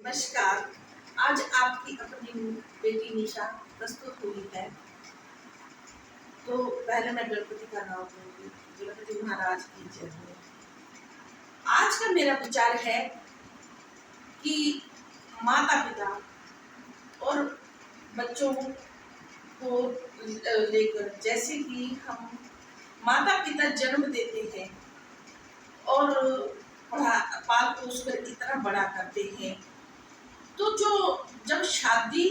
नमस्कार। आज आपकी अपनी बेटी निशा प्रस्तुत हुई है। तो पहले मैं गणपति का नाम लूंगी। गणपति महाराज की जय हो। आज का मेरा विचार है कि माता पिता और बच्चों को लेकर, जैसे कि हम माता पिता जन्म देते हैं और पाल पोस कर इतना बड़ा करते हैं, तो जब शादी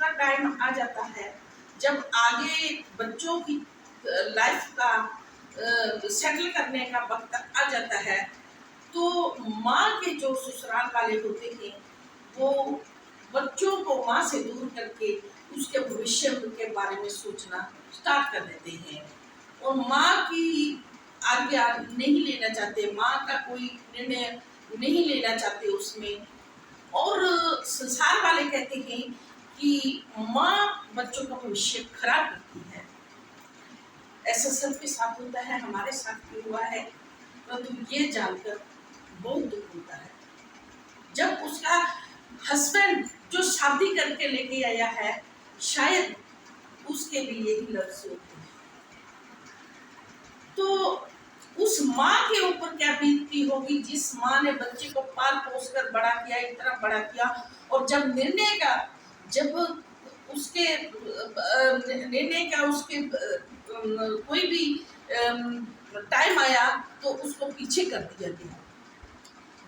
का टाइम आ जाता है, जब आगे बच्चों की लाइफ का सेटल करने का वक्त आ जाता है, तो माँ के जो ससुराल वाले होते हैं वो बच्चों को माँ से दूर करके उसके भविष्य के बारे में सोचना स्टार्ट कर देते हैं और माँ की आज्ञा नहीं लेना चाहते, माँ का कोई निर्णय नहीं लेना चाहते उसमें। और संसार वाले कहते हैं कि माँ बच्चों का भविष्य खराब करती है। ऐसा सबके साथ होता है, हमारे साथ भी हुआ है। परंतु ये जानकर बहुत दुख होता है जब उसका हस्बैंड जो शादी करके लेके आया है, शायद उसके लिए ही लफ्ज होते हैं। तो उस माँ के ऊपर क्या बीतती होगी, जिस माँ ने बच्चे को पाल पोस कर बड़ा किया, इतना बड़ा किया, और जब उसके कोई भी टाइम आया तो उसको पीछे कर दिया गया।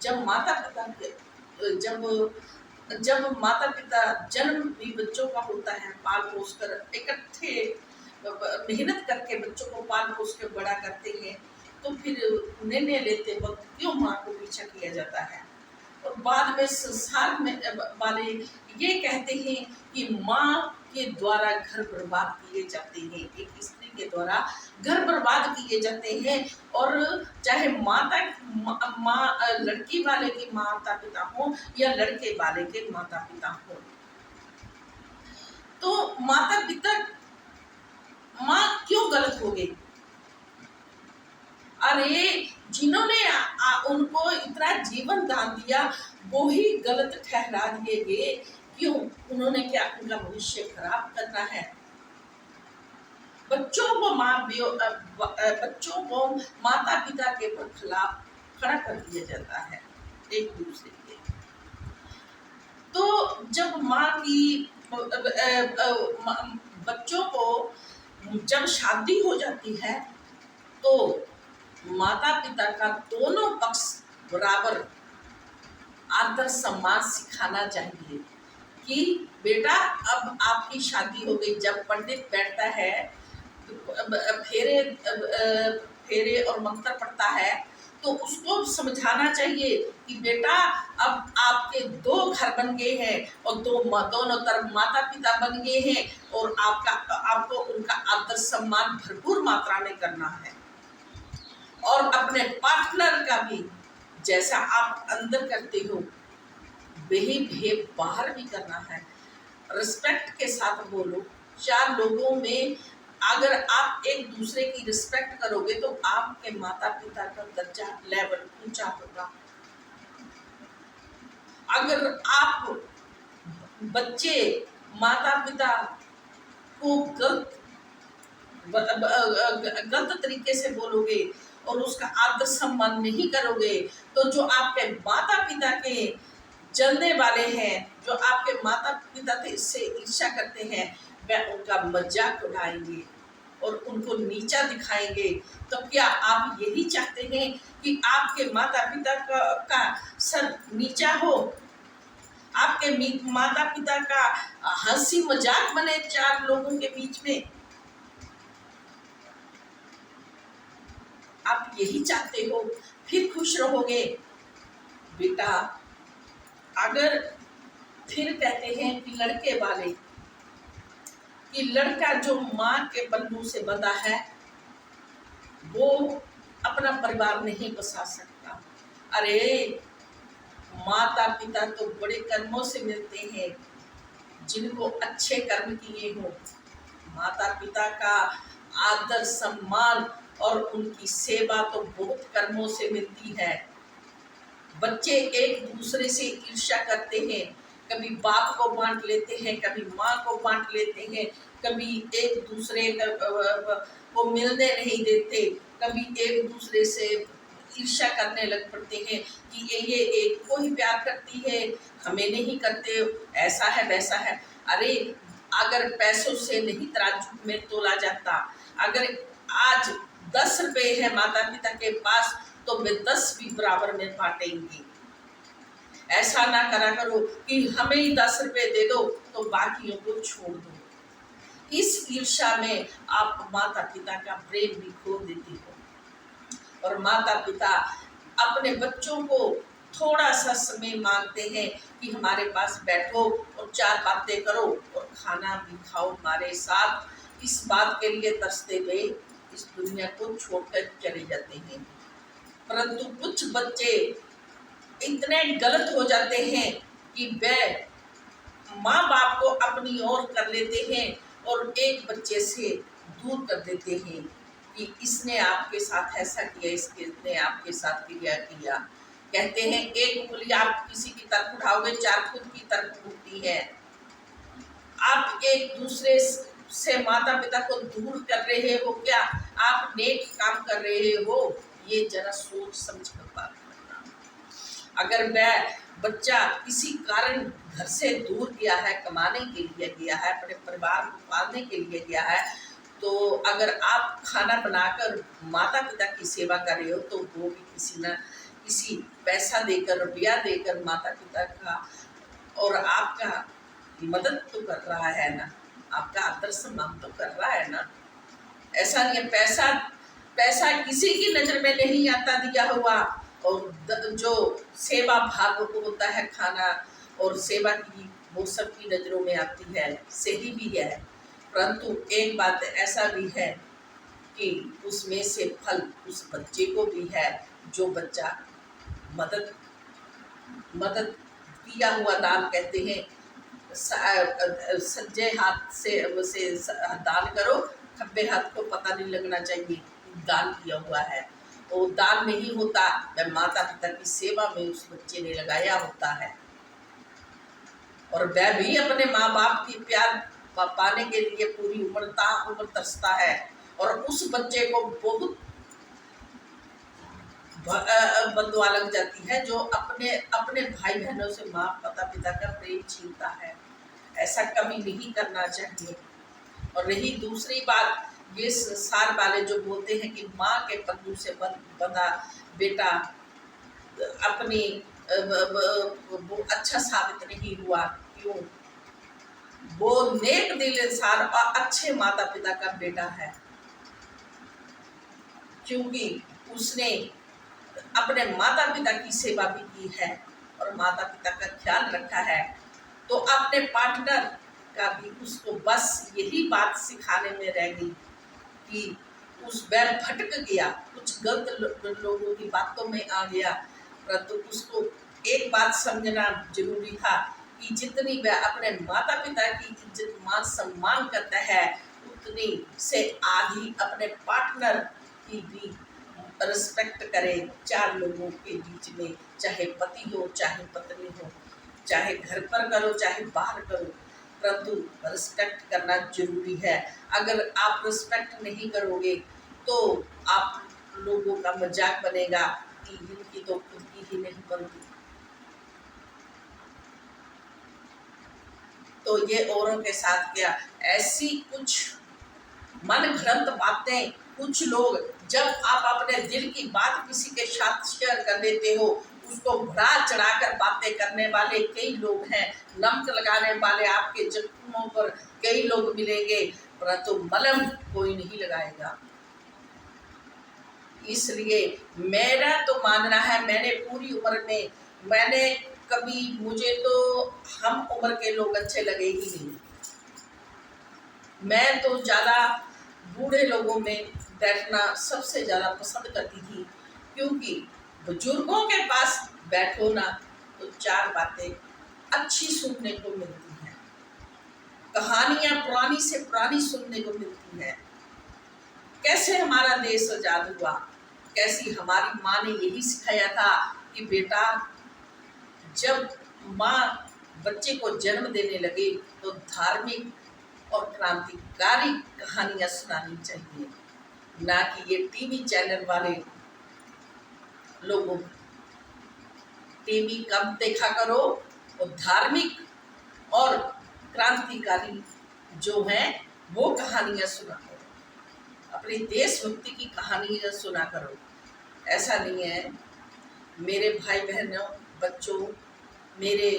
जब माता पिता जन्म भी बच्चों का होता है, पाल पोस कर इकट्ठे मेहनत करके बच्चों को पाल पोस कर बड़ा करते हैं, तो फिर निर्णय लेते वक्त क्यों माँ को पीछा किया जाता है। और बाद में संसार में वाले ये कहते हैं कि माँ के द्वारा घर बर्बाद किए जाते हैं, एक स्त्री के द्वारा घर बर्बाद किए जाते हैं। और चाहे लड़की वाले के माता पिता हो या लड़के वाले के माता पिता हो, तो माता पिता माँ क्यों गलत हो गई? अरे जिन्होंने उनको इतना जीवन दान दिया वो ही गलत ठहरा दिए गए। क्यों? उन्होंने क्या उनका भविष्य खराब करना है? बच्चों को माता पिता के खिलाफ खड़ा कर दिया जाता है एक दूसरे के। तो जब बच्चों को जब शादी हो जाती है तो माता पिता का दोनों पक्ष बराबर आदर सम्मान सिखाना चाहिए कि बेटा अब आपकी शादी हो गई। जब पंडित बैठता है, फेरे और मंत्र पढ़ता है, तो उसको समझाना चाहिए कि बेटा अब आपके दो घर बन गए हैं और दोनों तरफ माता पिता बन गए हैं और आपको उनका आदर सम्मान भरपूर मात्रा में करना है। और अपने पार्टनर का भी जैसा आप अंदर करते हो वही भेद बाहर भी करना है। रिस्पेक्ट के साथ बोलो। चार लोगों में अगर आप एक दूसरे की रिस्पेक्ट करोगे तो आपके माता पिता का दर्जा लेवल ऊंचा होगा। अगर आप बच्चे माता पिता को गलत तरीके से बोलोगे और उसका आदर सम्मान नहीं करोगे, तो जो आपके माता पिता के जलने वाले हैं, जो आपके माता पिता से ईर्ष्या करते हैं, वह उनका मजाक उड़ाएंगे और उनको नीचा दिखाएंगे। तो क्या आप यही चाहते हैं कि आपके माता पिता का सर नीचा हो, आपके माता पिता का हंसी मजाक बने चार लोगों के बीच में? आप यही चाहते हो? फिर खुश रहोगे बेटा? अगर फिर कहते हैं कि लड़के वाले कि लड़का जो माँ के बंधु से बंधा है वो अपना परिवार नहीं बसा सकता। अरे माता पिता तो बड़े कर्मों से मिलते हैं, जिनको अच्छे कर्म किए हो। माता पिता का आदर सम्मान और उनकी सेवा तो बहुत कर्मों से मिलती है। बच्चे एक दूसरे से ईर्ष्या करते हैं, कभी बाप को बांट लेते हैं, कभी माँ को बांट लेते हैं, कभी एक दूसरे को मिलने नहीं देते, कभी एक दूसरे से ईर्ष्या करने लग पड़ते हैं कि ये एक को ही प्यार करती है, हमें नहीं करते, ऐसा है वैसा है। अरे अगर पैसों से नहीं तराजू में तोला जाता, अगर आज 10 रुपए है माता पिता के पास तो वे 10 भी बराबर में बांटेंगे। ऐसा ना करा करो कि हमें ही 10 रुपए दे दो तो बाकियों को छोड़ दो। इस ईर्ष्या में आप माता पिता का प्रेम भी खो देती हो। और माता पिता अपने बच्चों को थोड़ा सा समय मांगते हैं कि हमारे पास बैठो और 4 बातें करो और खाना भी खाओ हमारे साथ। इस बात के लिए तरसते हुए इस दुनिया को छोड़कर चले जाते हैं। परंतु कुछ बच्चे इतने गलत हो जाते हैं कि वे माँ बाप को अपनी ओर कर लेते हैं और एक बच्चे से दूर कर देते हैं कि इसने आपके साथ ऐसा किया, इसने आपके साथ किया। कहते हैं एक उंगली आप किसी की तरफ उठाओगे 4 खुद की तरफ उठती है। आप एक दूसरे से माता पिता को दूर कर रहे हो क्या? आप नेक काम कर रहे हो? ये जरा सोच समझ कर बात करना। अगर वह बच्चा किसी कारण घर से दूर गया है, कमाने के लिए गया है, अपने परिवार को पालने के लिए गया है, तो अगर आप खाना बनाकर माता पिता की सेवा कर रहे हो तो वो भी किसी न किसी पैसा देकर, रुपया देकर माता पिता का और आपका मदद तो कर रहा है ना, आपका आदर सम्मान तो कर रहा है ना। ऐसा नहीं है पैसा किसी की नजर में नहीं आता दिया हुआ, और जो सेवा भाव होता है खाना और सेवा की, वो सबकी नजरों में आती है, सही भी है। परंतु एक बात ऐसा भी है कि उसमें से फल उस बच्चे को भी है जो बच्चा मदद किया हुआ दान, कहते हैं सज्जे हाथ से दान करो, खब्बे हाथ को पता नहीं लगना चाहिए दान किया हुआ है। वो दान नहीं होता, वह माता पिता की सेवा में उस बच्चे ने लगाया होता है। और वह भी अपने माँ बाप की प्यार पाने के लिए पूरी उम्र तरसता है। और उस बच्चे को बहुत बददुआ लग जाती है जो अपने भाई बहनों से माँ पिता का प्रेम छीनता है। ऐसा कभी नहीं करना चाहिए। और रही दूसरी बात, ये संसार वाले जो बोलते हैं कि माँ के पल्लू से बंधा बेटा अपनी वो अच्छा साबित नहीं हुआ, क्यों? वो नेक दिल इंसान और अच्छे माता पिता का बेटा है, क्योंकि उसने अपने माता पिता की सेवा भी की है और माता पिता का ख्याल रखा है। तो अपने पार्टनर का भी उसको बस यही बात सिखाने में रह गई कि उस बैल भटक गया, कुछ गलत लोगों की बातों में आ गया, परंतु उसको एक बात समझना जरूरी था कि जितनी वह अपने माता पिता की इज्जत मान सम्मान करता है, उतनी से आधी अपने पार्टनर की भी रिस्पेक्ट करे। 4 लोगों के बीच में, चाहे पति हो चाहे पत्नी हो, चाहे घर पर करो चाहे बाहर करो, परंतु रिस्पेक्ट करना जरूरी है। अगर आप रिस्पेक्ट नहीं करोगे तो आप लोगों का मजाक बनेगा कि इनकी तो खुद की ही नहीं बनती। तो ये औरों के साथ क्या, ऐसी कुछ मन घड़ंत बातें कुछ लोग, जब आप अपने दिल की बात किसी के साथ शेयर कर देते हो, उसको बढ़ा चढ़ाकर बातें करने वाले कई लोग हैं, नमक लगाने वाले आपके जख्मों पर कई लोग मिलेंगे, परंतु मलहम कोई नहीं लगाएगा। इसलिए मेरा तो मानना है, मैंने पूरी उम्र में मुझे तो हम उम्र के लोग अच्छे लगे ही नहीं। मैं तो ज़्यादा बूढ़े लोगों में बैठना सबसे ज़्यादा पसंद करती थी, क्योंकि बुजुर्गों के पास बैठो ना तो 4 बातें अच्छी सुनने को मिलती हैं, कहानियाँ पुरानी से पुरानी सुनने को मिलती हैं। कैसे हमारा देश आज़ाद हुआ, कैसी हमारी माँ ने यही सिखाया था कि बेटा जब माँ बच्चे को जन्म देने लगे तो धार्मिक और क्रांतिकारी कहानियां सुनानी चाहिए, ना कि ये टीवी चैनल वाले लोगों। टीवी कम देखा करो और धार्मिक और क्रांतिकारी जो है वो कहानियां सुना करो, अपनी देशभक्ति की कहानियां सुना करो। ऐसा नहीं है। मेरे भाई बहनों, बच्चों, मेरे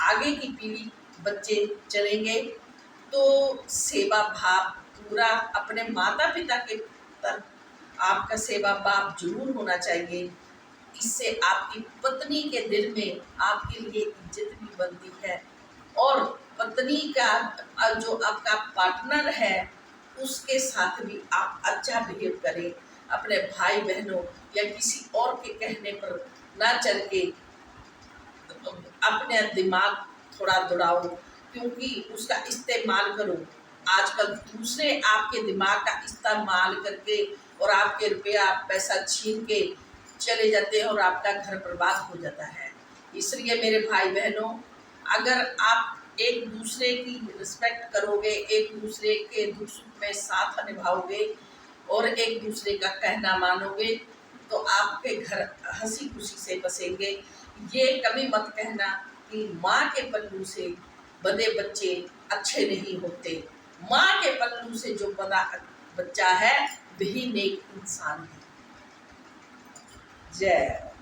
आगे की पीढ़ी बच्चे चलेंगे तो सेवा भाव पूरा अपने माता पिता के तरफ आपका सेवा भाव जरूर होना चाहिए। इससे आपकी पत्नी के दिल में आपके लिए इज्जत भी बनती है और पत्नी का जो आपका पार्टनर है उसके साथ भी आप अच्छा बिहेव करें। अपने भाई बहनों या किसी और के कहने पर ना चल के अपने दिमाग थोड़ा दौड़ाओ, क्योंकि उसका इस्तेमाल करो। आजकल दूसरे आपके दिमाग का इस्तेमाल करके और आपके रुपया पैसा छीन के चले जाते हैं और आपका घर बर्बाद हो जाता है। इसलिए मेरे भाई बहनों, अगर आप एक दूसरे की रिस्पेक्ट करोगे, एक दूसरे के दुख सुख में साथ निभाओगे और एक दूसरे का कहना मानोगे तो आपके घर हंसी खुशी से बसेंगे। ये कभी मत कहना कि माँ के पल्लू से बंधे बच्चे अच्छे नहीं होते। माँ के पल्लू से जो बंधा बच्चा है वही नेक इंसान है। जय